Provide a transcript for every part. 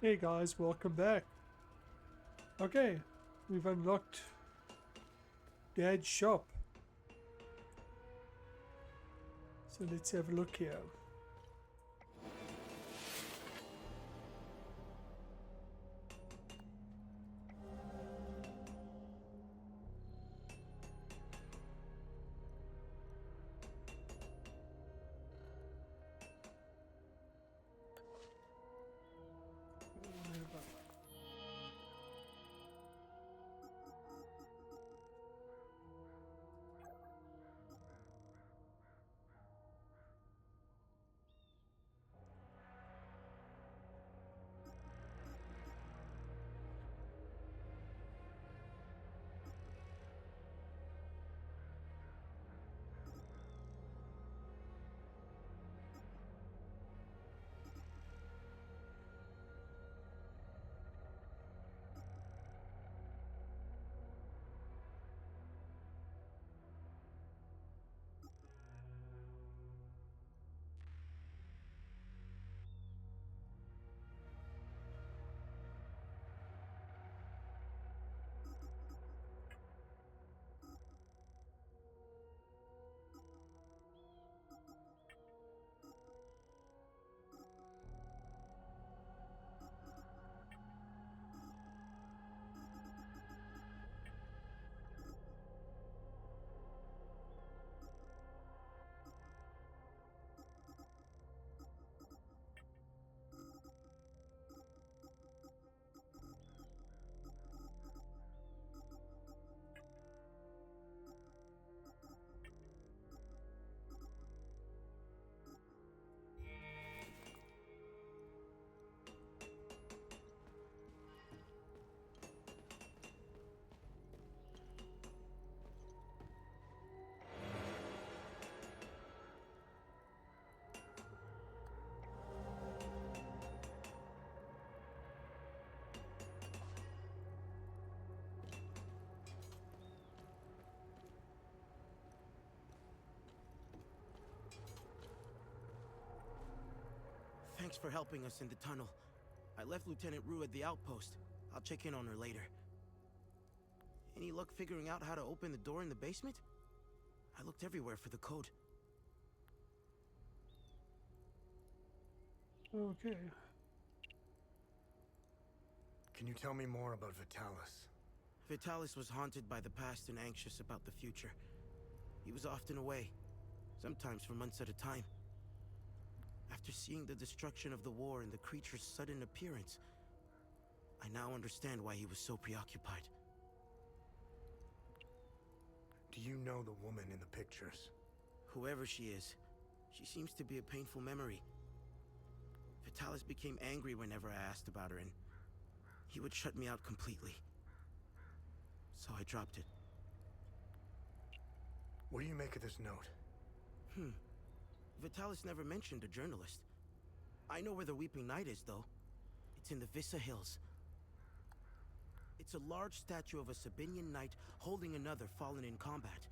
Hey guys, welcome back. Okay, we've unlocked Dad's shop. So let's have a look here. Thanks for helping us in the tunnel. I left Lieutenant Rue at the outpost. I'll check in on her later. Any luck figuring out how to open the door in the basement? I looked everywhere for the code. Okay. Can you tell me more about Vitalis? Vitalis was haunted by the past and anxious about the future. He was often away, sometimes for months at a time. After seeing the destruction of the war and the creature's sudden appearance, I now understand why he was so preoccupied. Do you know the woman in the pictures? Whoever she is, she seems to be a painful memory. Vitalis became angry whenever I asked about her, and he would shut me out completely. So I dropped it. What do you make of this note? Vitalis never mentioned a journalist. I know where the Weeping Knight is, though. It's in the Vissa Hills. It's a large statue of a Sabinian knight holding another fallen in combat.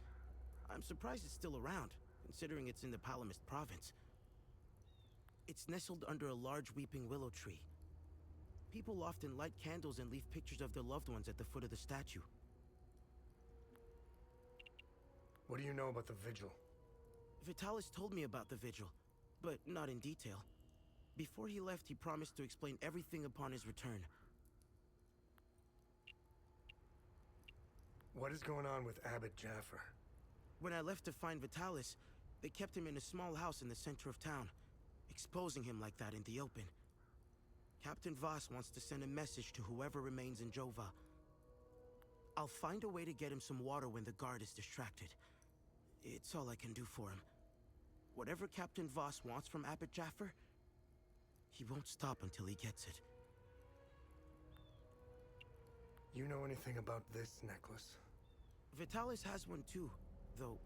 I'm surprised it's still around, considering it's in the Palamist province. It's nestled under a large weeping willow tree. People often light candles and leave pictures of their loved ones at the foot of the statue. What do you know about the Vigil? Vitalis told me about the Vigil, but not in detail. Before he left, he promised to explain everything upon his return. What is going on with Abbot Jaffer? When I left to find Vitalis, they kept him in a small house in the center of town, exposing him like that in the open. Captain Voss wants to send a message to whoever remains in Jova. I'll find a way to get him some water when the guard is distracted. It's all I can do for him. Whatever Captain Voss wants from Abbot Jaffer, he won't stop until he gets it. You know anything about this necklace? Vitalis has one too, though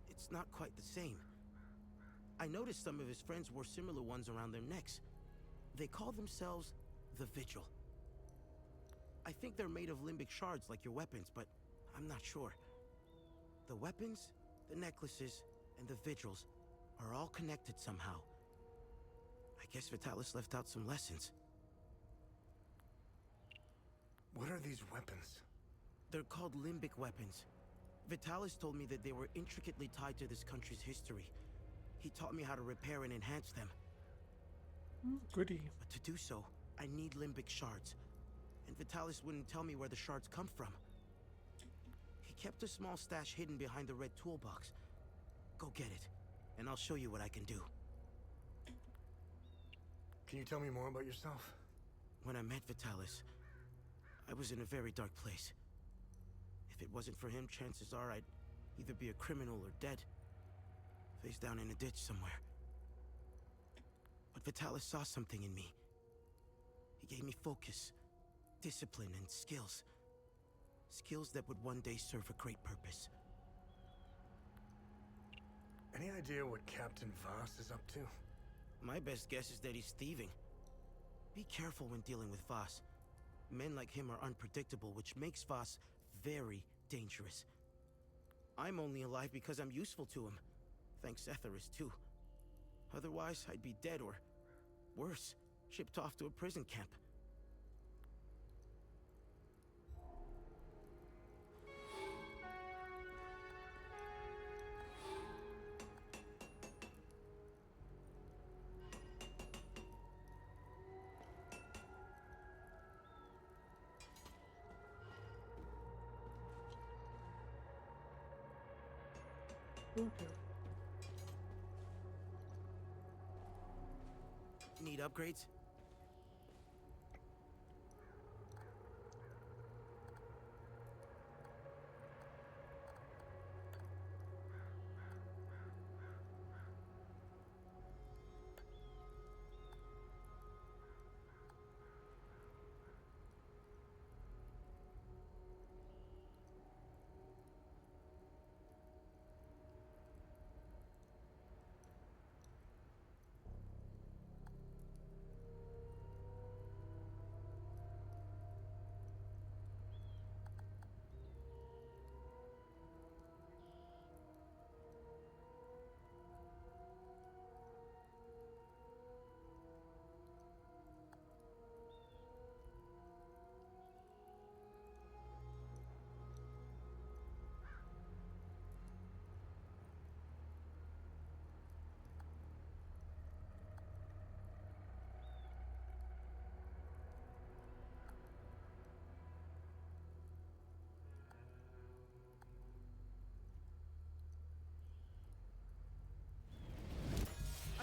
it's not quite the same. I noticed some of his friends wore similar ones around their necks. They call themselves the Vigil. I think they're made of limbic shards like your weapons, but I'm not sure. The weapons, the necklaces, and the Vigils are all connected somehow. I guess Vitalis left out some lessons. What are these weapons? They're called limbic weapons. Vitalis told me that they were intricately tied to this country's history. He taught me how to repair and enhance them. Goody. But to do so, I need limbic shards. And Vitalis wouldn't tell me where the shards come from. He kept a small stash hidden behind the red toolbox. Go get it, and I'll show you what I can do. Can you tell me more about yourself? When I met Vitalis, I was in a very dark place. If it wasn't for him, chances are I'd either be a criminal or dead. Face down in a ditch somewhere. But Vitalis saw something in me. He gave me focus, discipline, and skills. Skills that would one day serve a great purpose. Any idea what Captain Voss is up to? My best guess is that he's thieving. Be careful when dealing with Voss. Men like him are unpredictable, which makes Voss very dangerous. I'm only alive because I'm useful to him. Thanks Etheris, too. Otherwise, I'd be dead or, worse, shipped off to a prison camp. Okay. Need upgrades?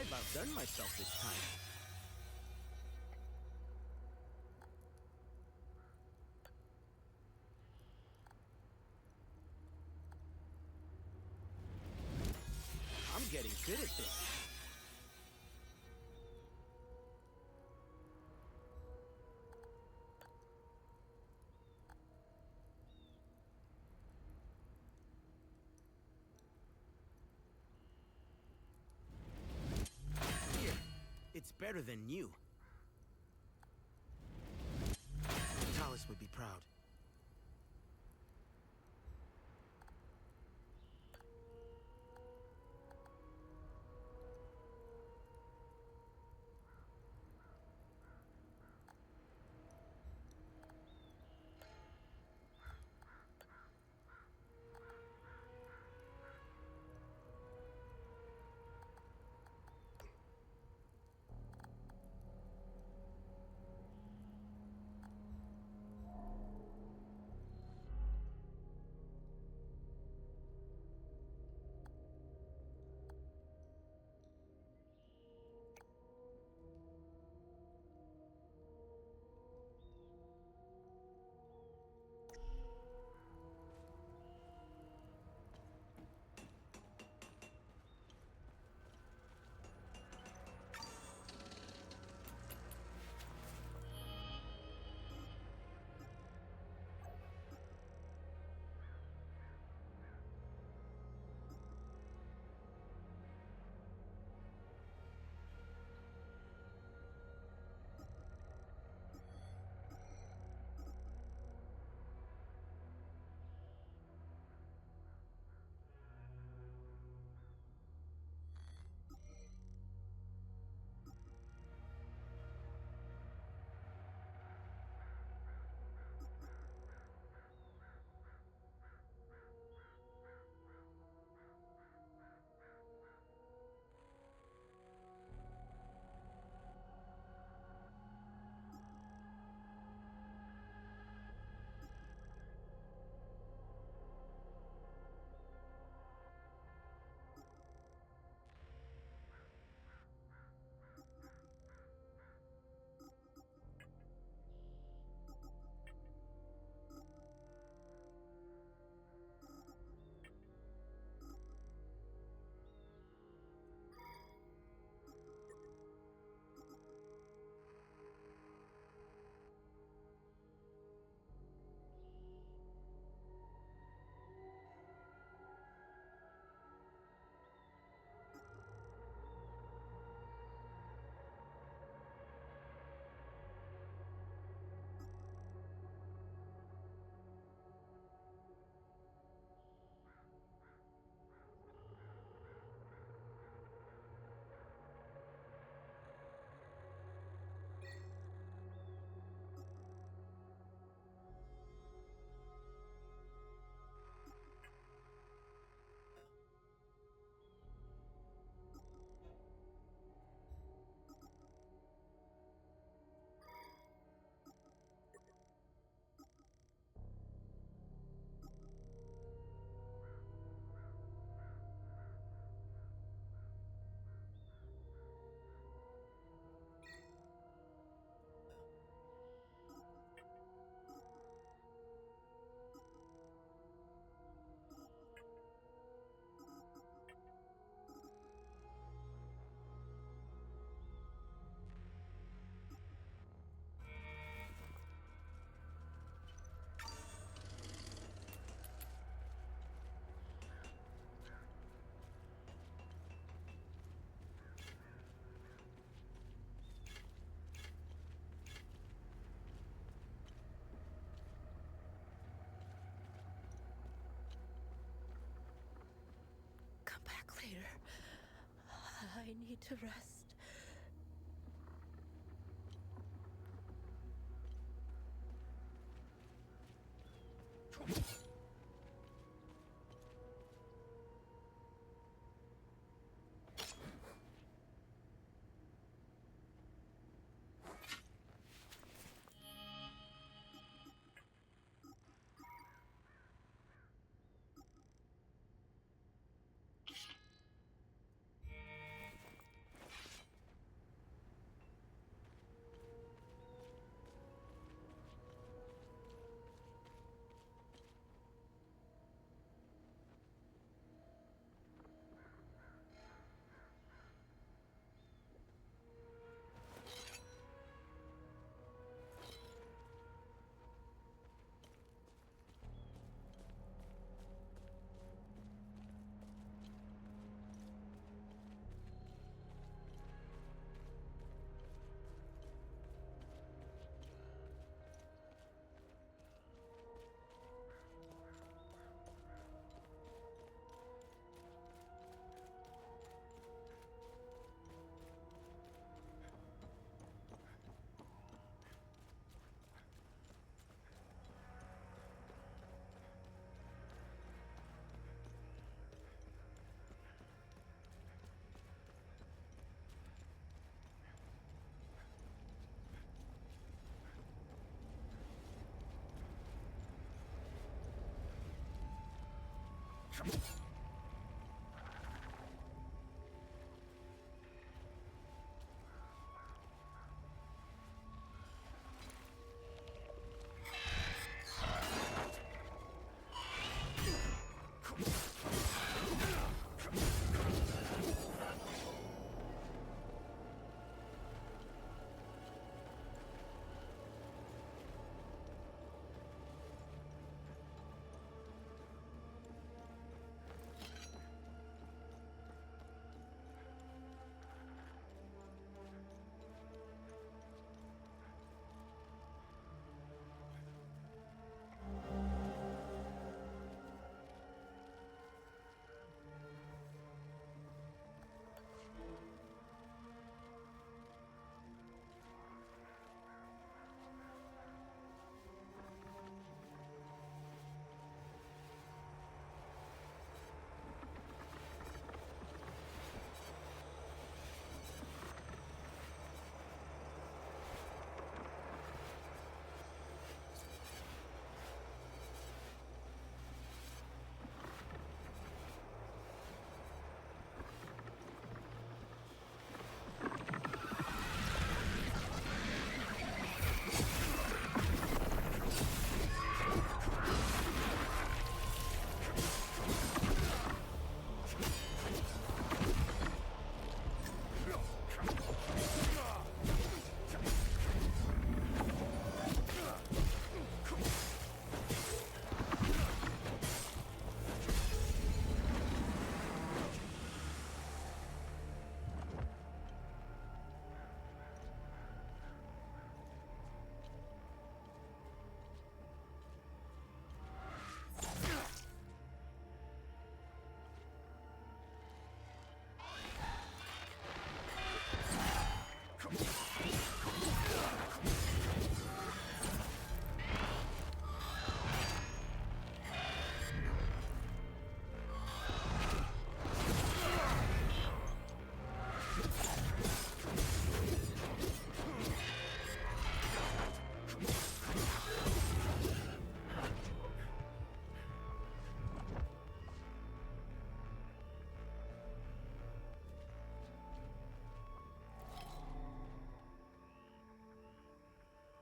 I've outdone myself this time. I'm getting good at this. Here, it's better than new. Vitalis would be proud. I need to rest.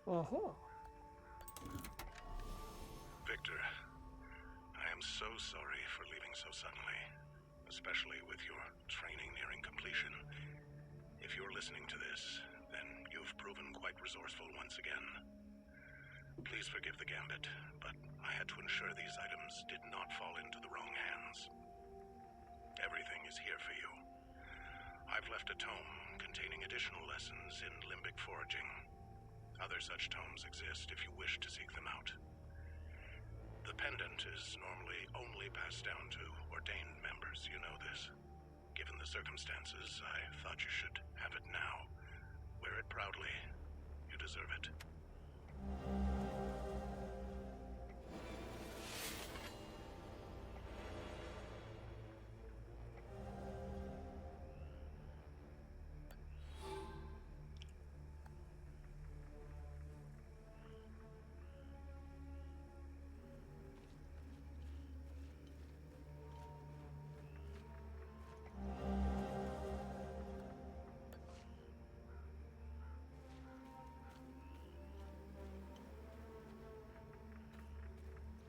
Uh-huh. Victor, I am so sorry for leaving so suddenly, especially with your training nearing completion. If you're listening to this, then you've proven quite resourceful once again. Please forgive the gambit, but I had to ensure these items did not fall into the wrong hands. Everything is here for you. I've left a tome containing additional lessons in limbic foraging. Other such tomes exist if you wish to seek them out. The pendant is normally only passed down to ordained members, you know this. Given the circumstances, I thought you should have it now. Wear it proudly. You deserve it.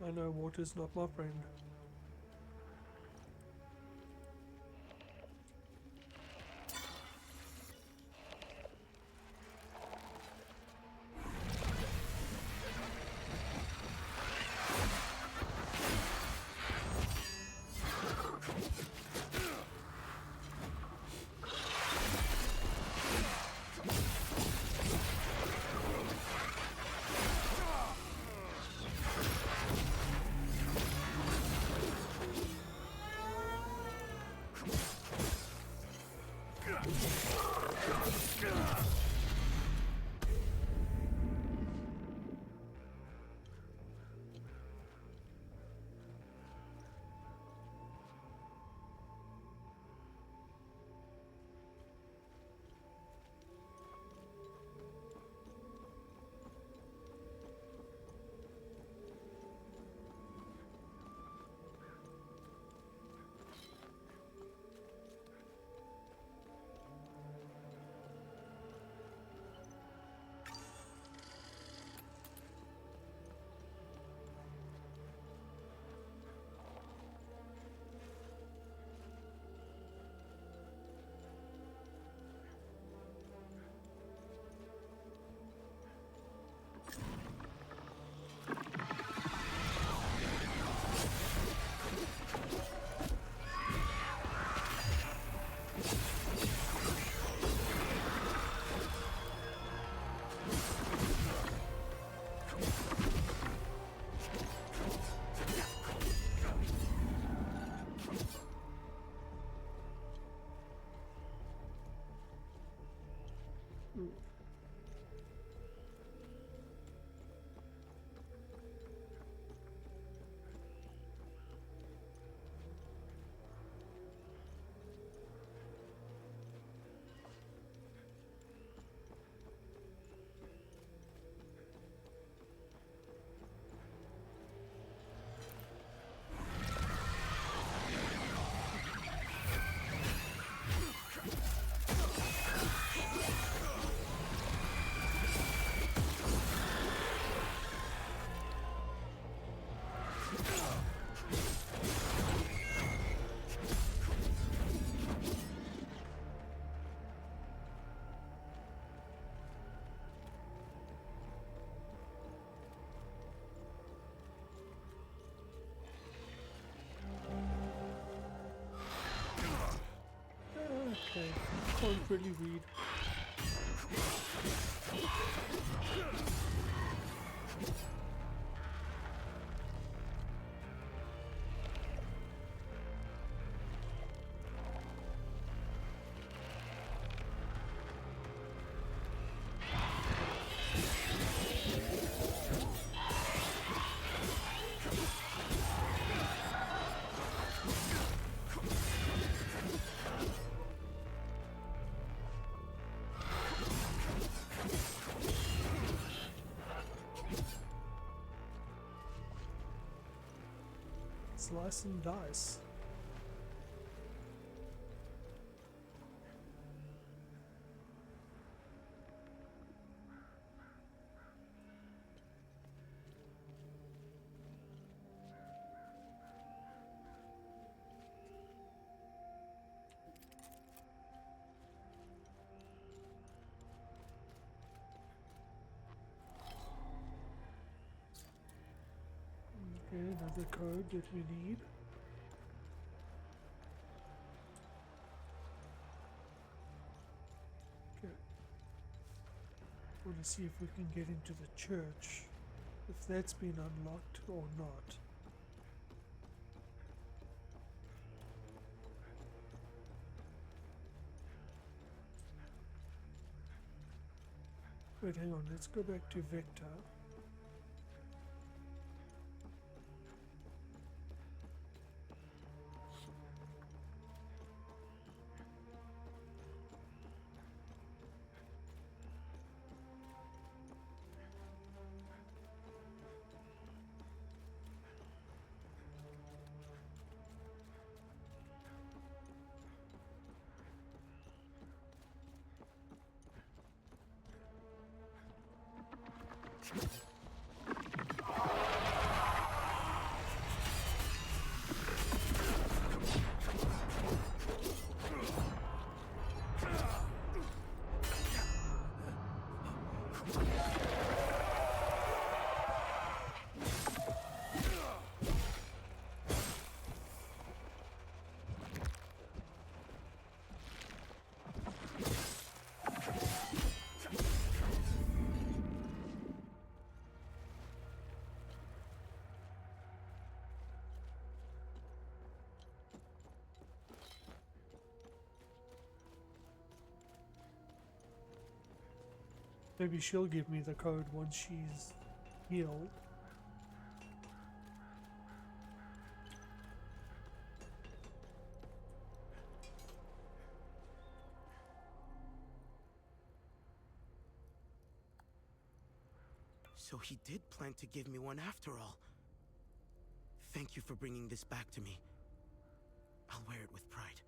I know water's not my friend. Okay, can't really read. Slice and dice. Okay, another code that we need. Okay. Want to see if we can get into the church, if that's been unlocked or not. Wait, hang on. Let's go back to Vector. Maybe she'll give me the code once she's healed. So he did plan to give me one after all. Thank you for bringing this back to me. I'll wear it with pride.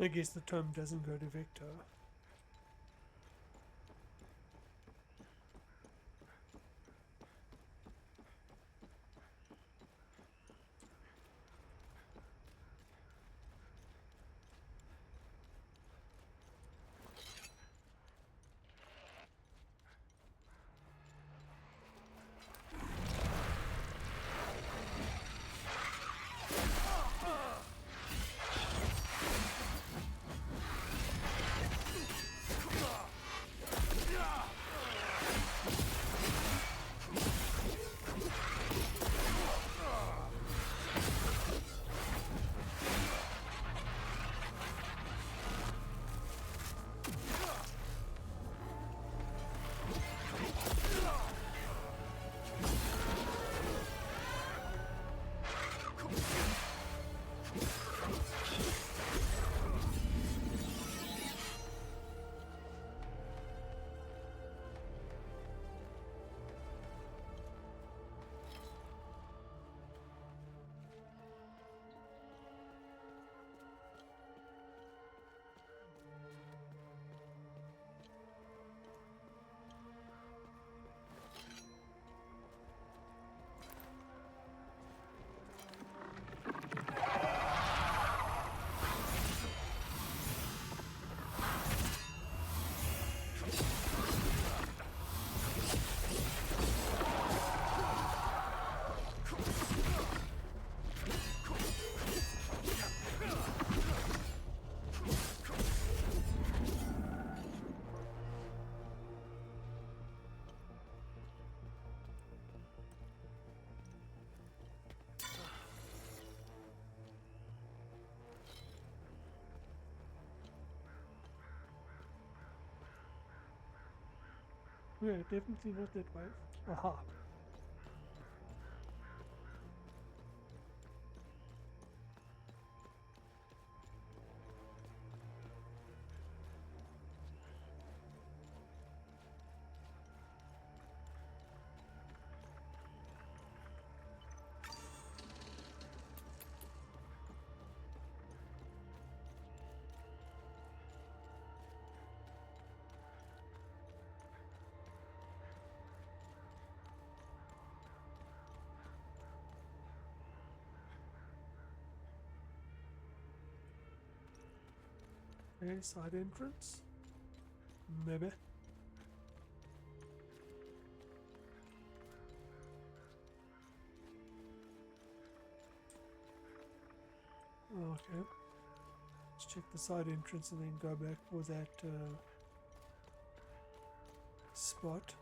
I guess the tome doesn't go to Vector. Yeah, definitely not that way. Aha. Okay, side entrance. Maybe. Okay. Let's check the side entrance and then go back for that spot.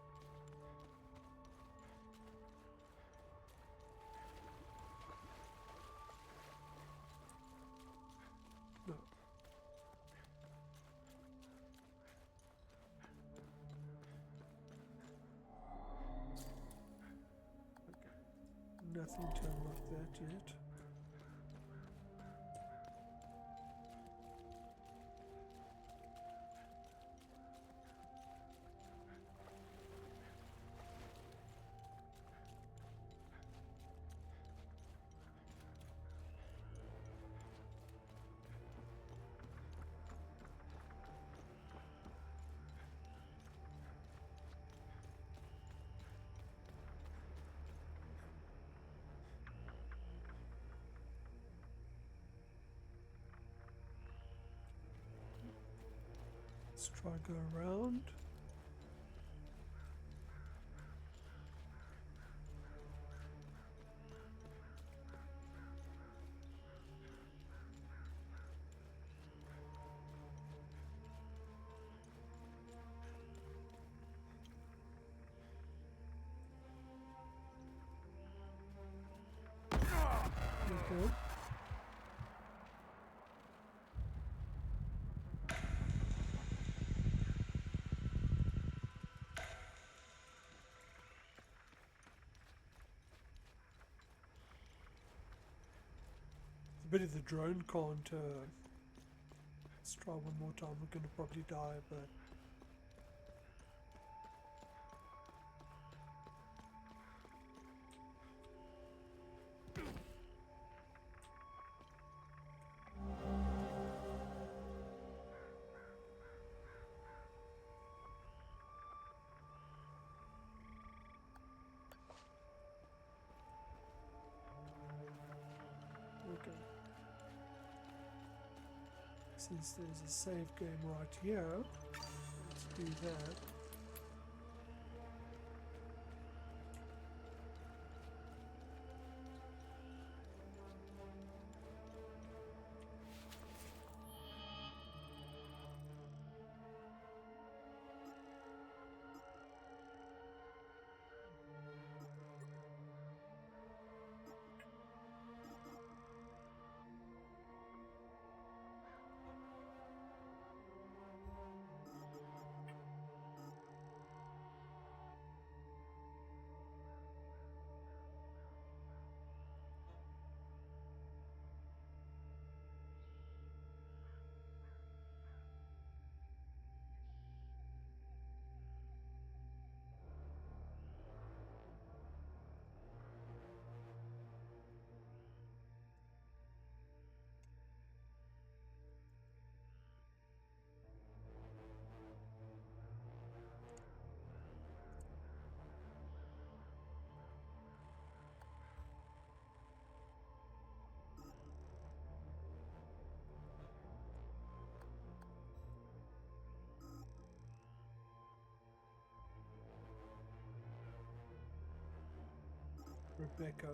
No. Okay. Nothing to unlock that yet. Let's try go around. Okay. A bit of the drone can't. Let's try one more time. We're gonna probably die, but okay. Since there's a save game right here, let's do that. Rebecca.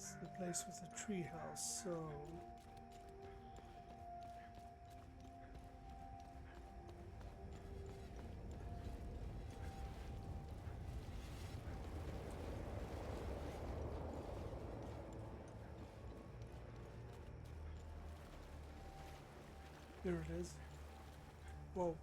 It's the place with the treehouse, so... Here it is. Whoa.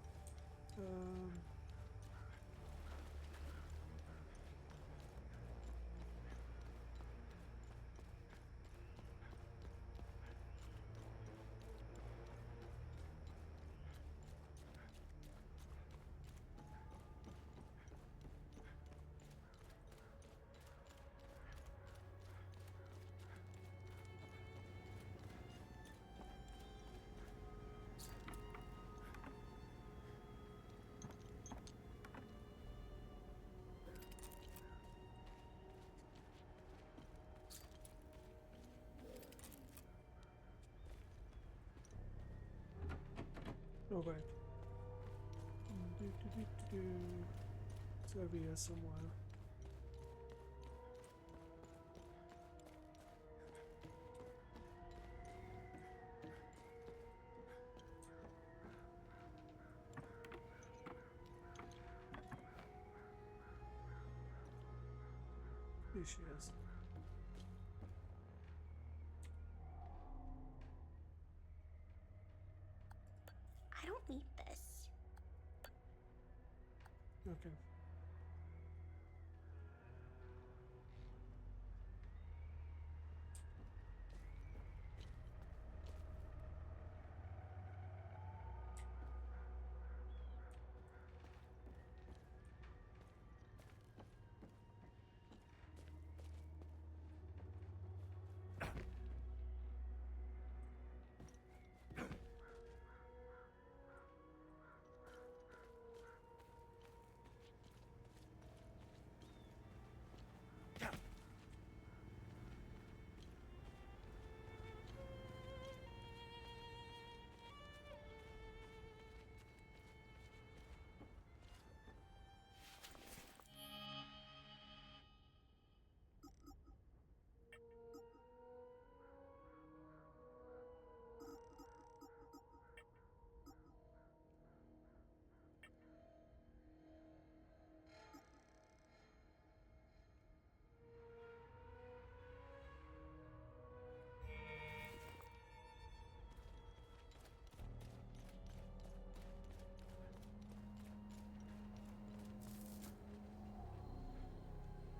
Oh, wait. It's over here somewhere. Here she is. I don't need this. Okay.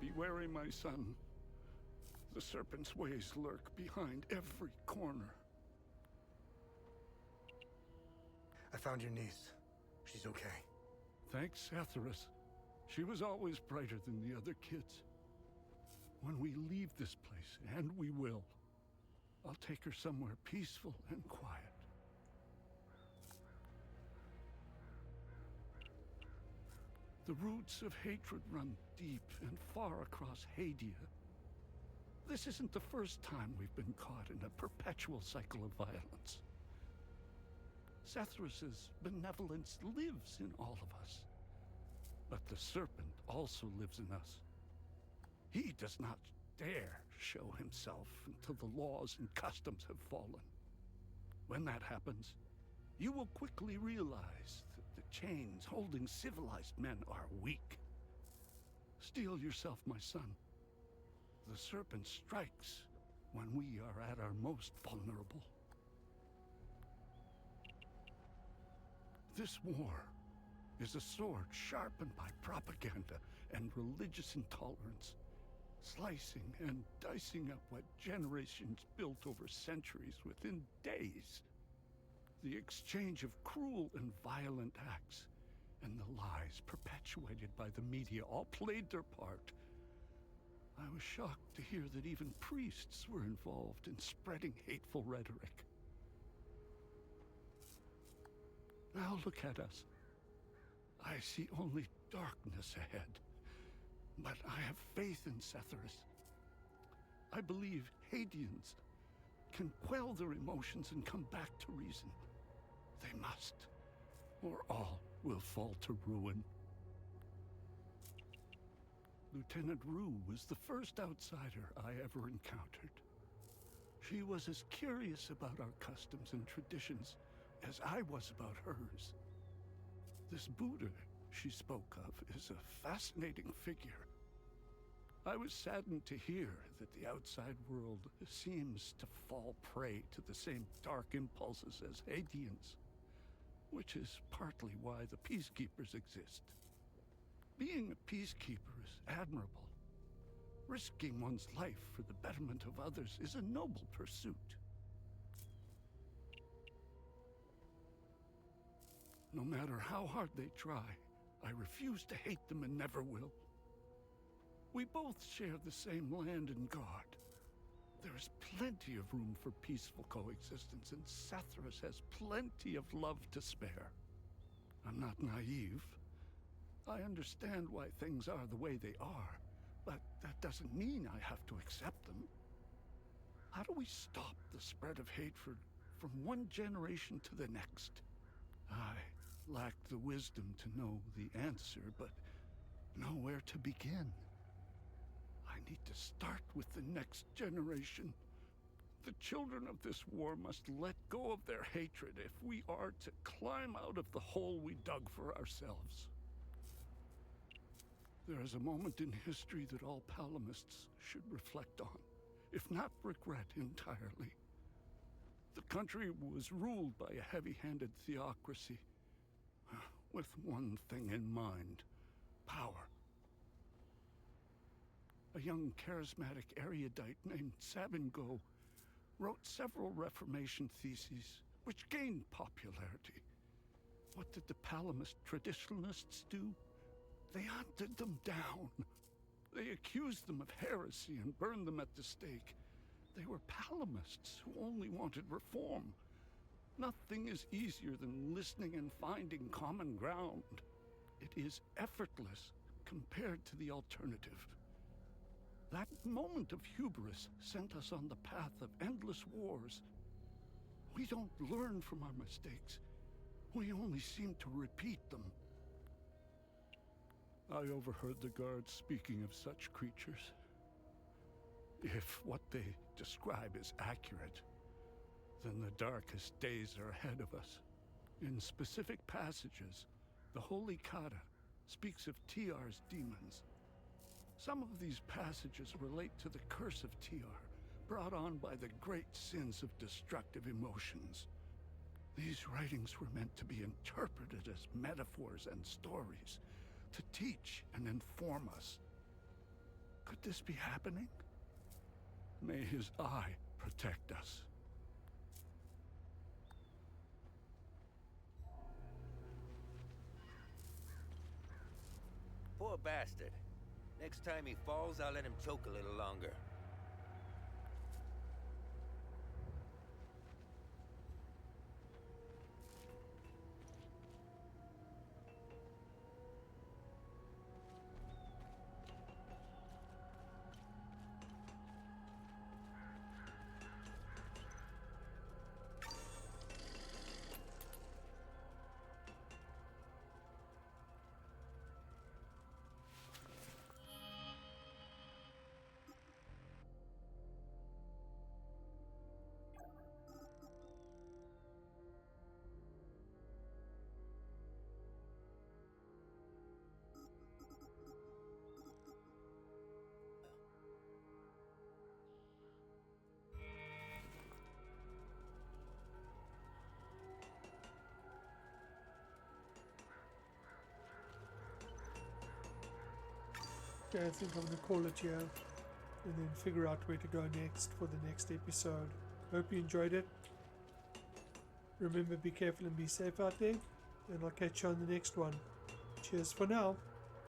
Be wary, my son. The serpent's ways lurk behind every corner. I found your niece. She's okay. Thanks, Atheris. She was always brighter than the other kids. When we leave this place, and we will, I'll take her somewhere peaceful and quiet. The roots of hatred run deep and far across Hadia. This isn't the first time we've been caught in a perpetual cycle of violence. Zathras' benevolence lives in all of us. But the serpent also lives in us. He does not dare show himself until the laws and customs have fallen. When that happens, you will quickly realize that the chains holding civilized men are weak. Steel yourself, my son. The serpent strikes when we are at our most vulnerable. This war is a sword sharpened by propaganda and religious intolerance, slicing and dicing up what generations built over centuries within days. The exchange of cruel and violent acts and the lies perpetuated by the media all played their part. I was shocked to hear that even priests were involved in spreading hateful rhetoric. Now look at us. I see only darkness ahead, but I have faith in Zathras. I believe Hadians can quell their emotions and come back to reason. They must, or all will fall to ruin. Lieutenant Rue was the first outsider I ever encountered. She was as curious about our customs and traditions as I was about hers. This Buddha she spoke of is a fascinating figure. I was saddened to hear that the outside world seems to fall prey to the same dark impulses as Haitians, which is partly why the Peacekeepers exist. Being a peacekeeper is admirable. Risking one's life for the betterment of others is a noble pursuit. No matter how hard they try, I refuse to hate them and never will. We both share the same land and God. There is plenty of room for peaceful coexistence, and Sethras has plenty of love to spare. I'm not naive. I understand why things are the way they are, but that doesn't mean I have to accept them. How do we stop the spread of hatred from one generation to the next? I lack the wisdom to know the answer, but know where to begin. I need to start with the next generation. The children of this war must let go of their hatred if we are to climb out of the hole we dug for ourselves. There is a moment in history that all Palamists should reflect on, if not regret entirely. The country was ruled by a heavy-handed theocracy, with one thing in mind: power. A young charismatic erudite named Sabingo wrote several Reformation theses, which gained popularity. What did the Palamist traditionalists do? They hunted them down. They accused them of heresy and burned them at the stake. They were Palamists who only wanted reform. Nothing is easier than listening and finding common ground. It is effortless compared to the alternative. That moment of hubris sent us on the path of endless wars. We don't learn from our mistakes. We only seem to repeat them. I overheard the guards speaking of such creatures. If what they describe is accurate, then the darkest days are ahead of us. In specific passages, the Holy Kata speaks of Tiar's demons. Some of these passages relate to the curse of Tiar, brought on by the great sins of destructive emotions. These writings were meant to be interpreted as metaphors and stories, to teach and inform us. Could this be happening? May his eye protect us. Poor bastard. Next time he falls, I'll let him choke a little longer. Okay, I think I'm going to call it here and then figure out where to go next for the next episode. Hope you enjoyed it. Remember, be careful and be safe out there, and I'll catch you on the next one. Cheers for now.